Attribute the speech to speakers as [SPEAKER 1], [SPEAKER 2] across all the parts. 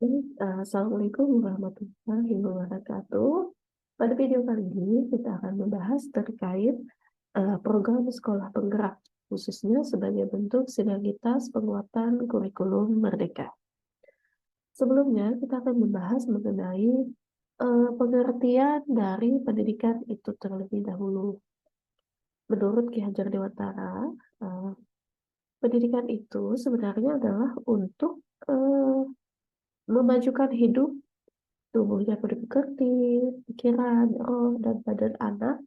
[SPEAKER 1] Assalamualaikum warahmatullahi wabarakatuh. Pada video kali ini kita akan membahas terkait program sekolah penggerak, khususnya sebagai bentuk sinergitas penguatan kurikulum merdeka. Sebelumnya kita akan membahas mengenai pengertian dari pendidikan itu terlebih dahulu. Menurut Ki Hajar Dewantara, uh, pendidikan itu sebenarnya adalah untuk memajukan hidup tubuhnya berdikati, pikiran, roh, dan badan anak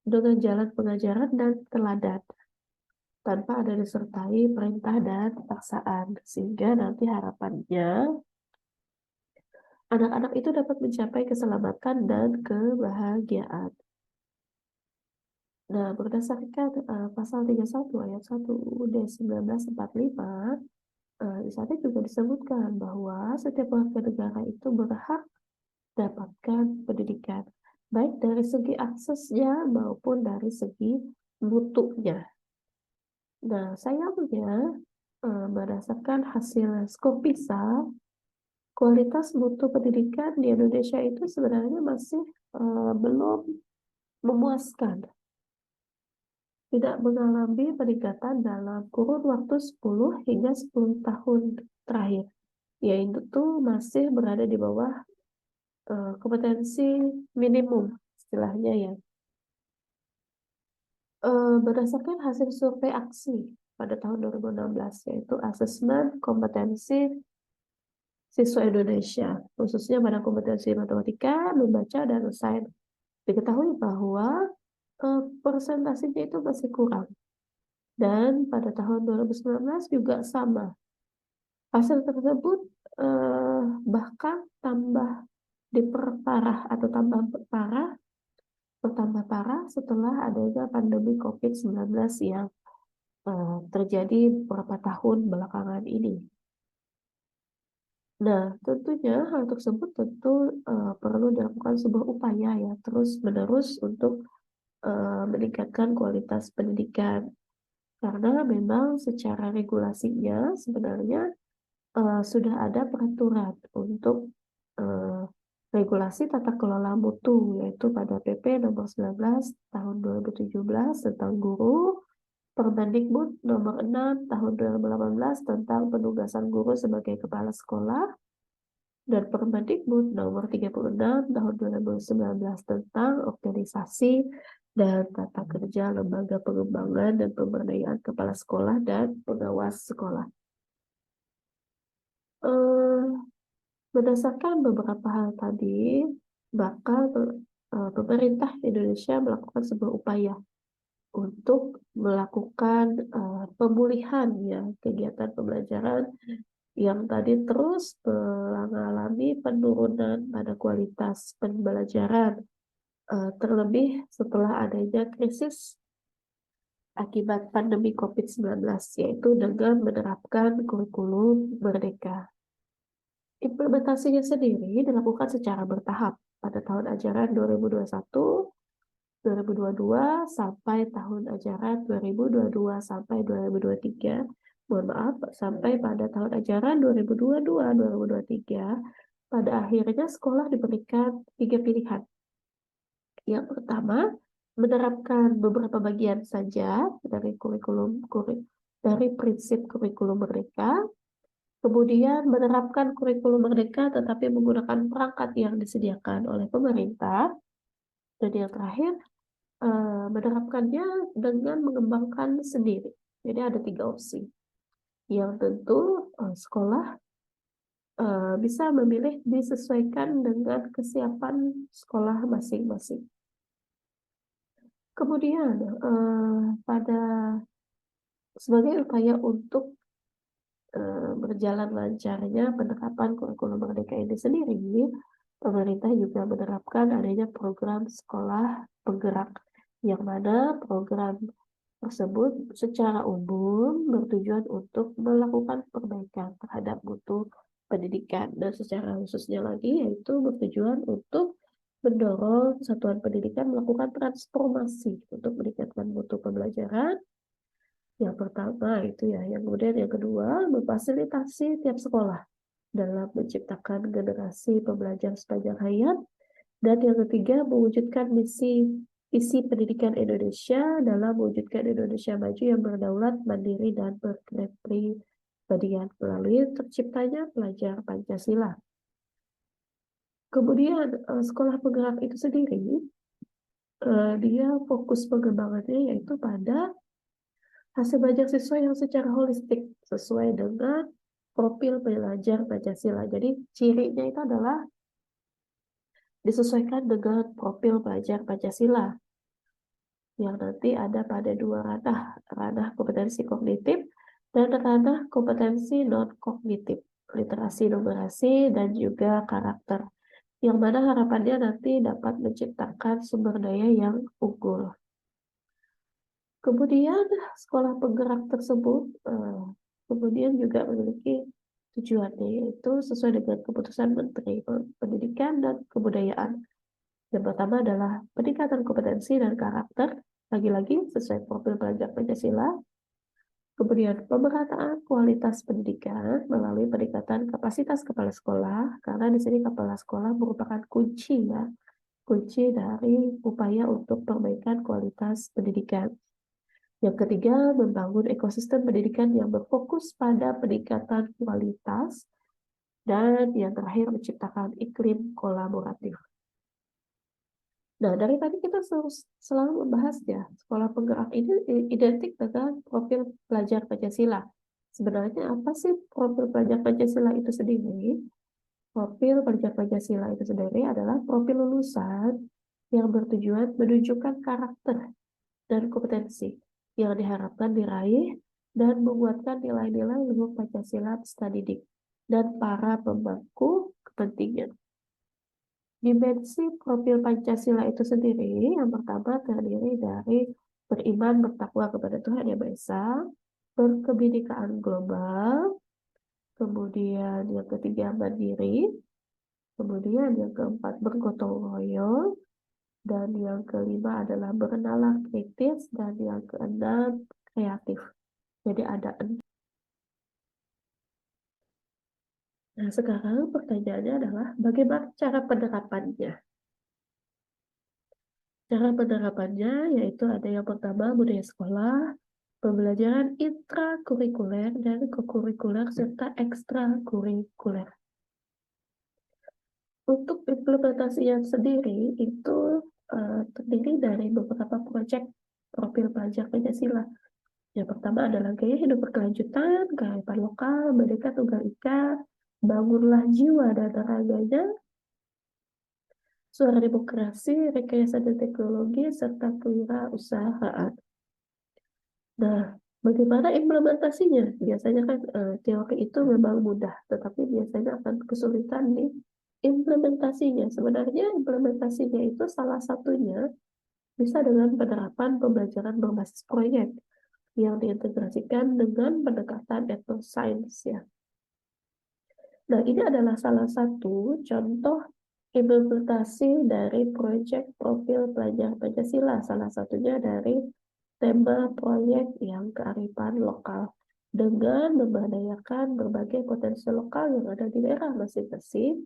[SPEAKER 1] dengan jalan pengajaran dan teladan, tanpa ada disertai perintah dan paksaan, sehingga nanti harapannya anak-anak itu dapat mencapai keselamatan dan kebahagiaan. Nah, berdasarkan pasal 31 ayat 1 UUD 1945, di sana juga disebutkan bahwa setiap warga negara itu berhak dapatkan pendidikan, baik dari segi aksesnya maupun dari segi mutunya. Nah, sayangnya berdasarkan hasil skop PISA, kualitas mutu pendidikan di Indonesia itu sebenarnya masih belum memuaskan. Tidak mengalami peningkatan dalam kurun waktu 10 hingga 10 tahun terakhir, yaitu tuh masih berada di bawah kompetensi minimum istilahnya ya. Berdasarkan hasil survei aksi pada tahun 2016, yaitu asesmen kompetensi siswa Indonesia, khususnya pada kompetensi matematika, membaca, dan sains, diketahui bahwa persentasenya itu masih kurang. Dan pada tahun 2019 juga sama. Hasil tersebut bahkan tambah diperparah atau bertambah parah setelah adanya pandemi COVID-19 yang terjadi beberapa tahun belakangan ini. Nah, tentunya hal tersebut tentu perlu dilakukan sebuah upaya ya terus-menerus untuk meningkatkan kualitas pendidikan, karena memang secara regulasinya sebenarnya sudah ada peraturan untuk uh, regulasi tata kelola mutu, yaitu pada PP nomor 19 tahun 2017 tentang guru, Permendikbud nomor 6 tahun 2018 tentang penugasan guru sebagai kepala sekolah, dan Permendikbud nomor 36 tahun 2019 tentang organisasi dan tata kerja lembaga pengembangan dan pemberdayaan kepala sekolah dan pengawas sekolah. Eh, Berdasarkan beberapa hal tadi, bakal pemerintah Indonesia melakukan sebuah upaya untuk melakukan pemulihan ya kegiatan pembelajaran yang tadi terus mengalami penurunan pada kualitas pembelajaran, terlebih setelah adanya krisis akibat pandemi COVID-19, yaitu dengan menerapkan kurikulum merdeka. Implementasinya sendiri dilakukan secara bertahap pada tahun ajaran 2021, 2022 sampai tahun ajaran 2022 sampai 2023. Mohon maaf, sampai pada tahun ajaran 2022-2023. Pada akhirnya sekolah diberikan 3 pilihan. Yang pertama, menerapkan beberapa bagian saja dari dari prinsip kurikulum merdeka. Kemudian menerapkan kurikulum merdeka tetapi menggunakan perangkat yang disediakan oleh pemerintah. Dan yang terakhir, menerapkannya dengan mengembangkan sendiri. Jadi ada 3 opsi. Yang tentu sekolah bisa memilih disesuaikan dengan kesiapan sekolah masing-masing. Kemudian pada sebagai upaya untuk berjalan lancarnya penerapan kurikulum merdeka ini sendiri, pemerintah juga menerapkan adanya program sekolah penggerak, yang mana program tersebut secara umum bertujuan untuk melakukan perbaikan terhadap mutu pendidikan, dan secara khususnya lagi yaitu bertujuan untuk mendorong satuan pendidikan melakukan transformasi untuk meningkatkan mutu pembelajaran. Yang pertama itu ya, yang kemudian yang kedua memfasilitasi tiap sekolah dalam menciptakan generasi pembelajar sepanjang hayat. Dan yang ketiga, mewujudkan visi pendidikan Indonesia dalam mewujudkan Indonesia maju yang berdaulat, mandiri, dan berkepribadian melalui terciptanya pelajar Pancasila. Kemudian sekolah penggerak itu sendiri, dia fokus pengembangannya yaitu pada hasil belajar siswa yang secara holistik sesuai dengan profil pelajar Pancasila. Jadi cirinya itu adalah disesuaikan dengan profil pelajar Pancasila yang nanti ada pada dua ranah kompetensi kognitif dan ranah kompetensi non-kognitif, literasi, numerasi, dan juga karakter, yang mana harapannya nanti dapat menciptakan sumber daya yang unggul. Kemudian sekolah penggerak tersebut kemudian juga memiliki tujuannya, yaitu sesuai dengan keputusan Menteri Pendidikan dan Kebudayaan. Yang pertama adalah peningkatan kompetensi dan karakter, lagi-lagi sesuai profil pelajar Pancasila. Kemudian pemerataan kualitas pendidikan melalui peningkatan kapasitas kepala sekolah, karena di sini kepala sekolah merupakan kunci dari upaya untuk perbaikan kualitas pendidikan. Yang ketiga, membangun ekosistem pendidikan yang berfokus pada peningkatan kualitas. Dan yang terakhir, menciptakan iklim kolaboratif. Nah, dari tadi kita selalu membahas ya, sekolah penggerak ini identik dengan profil pelajar Pancasila. Sebenarnya apa sih profil pelajar Pancasila itu sendiri? Profil pelajar Pancasila itu sendiri adalah profil lulusan yang bertujuan menunjukkan karakter dan kompetensi yang diharapkan diraih dan menguatkan nilai-nilai luhur Pancasila peserta didik dan para pemangku kepentingan. Dimensi profil Pancasila itu sendiri yang pertama terdiri dari beriman bertakwa kepada Tuhan Yang Maha Esa, berkebinekaan global, kemudian yang ketiga mandiri, kemudian yang keempat bergotong royong, dan yang kelima adalah bernalar kritis, dan yang keenam kreatif. Jadi ada 6. Nah, sekarang pertanyaannya adalah bagaimana cara penerapannya? Cara penerapannya yaitu ada yang pertama budaya sekolah, pembelajaran intrakurikuler dan kokurikuler serta ekstrakurikuler. Untuk implementasinya sendiri itu terdiri dari beberapa proyek profil pelajar Pancasila. Yang pertama adalah gaya hidup berkelanjutan, kearifan lokal, Merdeka Tunggal Ika, bangunlah jiwa dan raganya, suara demokrasi, rekayasa dan teknologi, serta kewirausahaan. Nah, bagaimana implementasinya? Biasanya kan teori itu memang mudah, tetapi biasanya akan kesulitan di implementasinya. Sebenarnya implementasinya itu salah satunya bisa dengan penerapan pembelajaran berbasis proyek yang diintegrasikan dengan pendekatan etnosains ya. Nah, ini adalah salah satu contoh implementasi dari proyek profil pelajar Pancasila. Salah satunya dari tema proyek yang kearifan lokal dengan memberdayakan berbagai potensi lokal yang ada di daerah masing-masing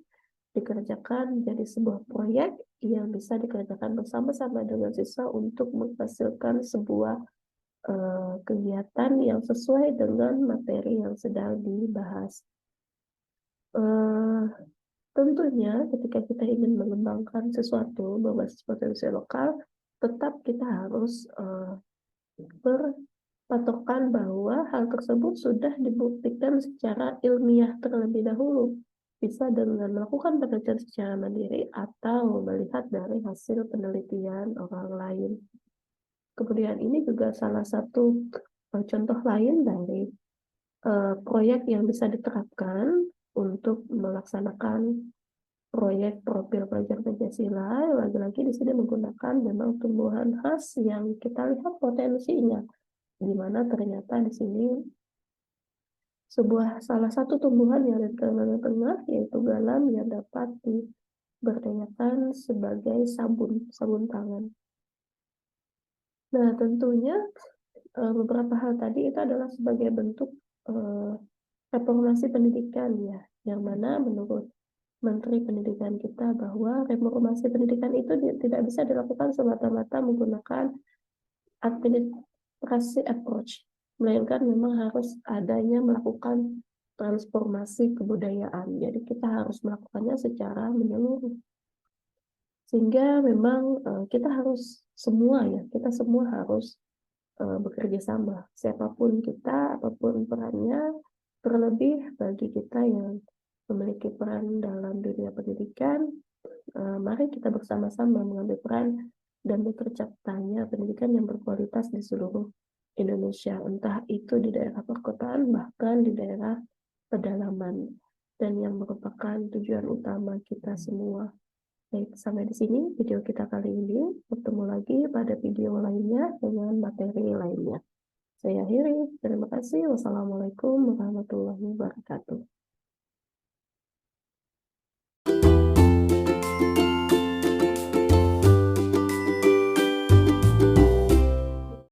[SPEAKER 1] dikerjakan menjadi sebuah proyek yang bisa dikerjakan bersama-sama dengan siswa untuk menghasilkan sebuah kegiatan yang sesuai dengan materi yang sedang dibahas. Tentunya ketika kita ingin mengembangkan sesuatu berbasis potensi lokal, tetap kita harus berpatokan bahwa hal tersebut sudah dibuktikan secara ilmiah terlebih dahulu, bisa dengan melakukan penelitian secara mandiri atau melihat dari hasil penelitian orang lain. Kemudian ini juga salah satu contoh lain dari proyek yang bisa diterapkan untuk melaksanakan proyek profil pelajar Pancasila. Lagi-lagi di sini menggunakan memang tumbuhan khas yang kita lihat potensinya, di mana ternyata di sini salah satu tumbuhan yang ada di tengah-tengah yaitu galam yang dapat diberdayakan sebagai sabun tangan. Nah, tentunya beberapa hal tadi itu adalah sebagai bentuk reformasi pendidikan ya, yang mana menurut Menteri Pendidikan kita bahwa reformasi pendidikan itu tidak bisa dilakukan semata-mata menggunakan administrasi approach, melainkan memang harus adanya melakukan transformasi kebudayaan. Jadi kita harus melakukannya secara menyeluruh. Sehingga memang kita harus semua kita semua harus bekerja sama. Siapapun kita, apapun perannya, terlebih bagi kita yang memiliki peran dalam dunia pendidikan, mari kita bersama-sama mengambil peran dan terciptanya pendidikan yang berkualitas di seluruh Indonesia, entah itu di daerah perkotaan, bahkan di daerah pedalaman, dan yang merupakan tujuan utama kita semua. Baik, sampai di sini video kita kali ini. Bertemu lagi pada video lainnya dengan materi lainnya. Saya akhiri. Terima kasih. Wassalamualaikum warahmatullahi wabarakatuh.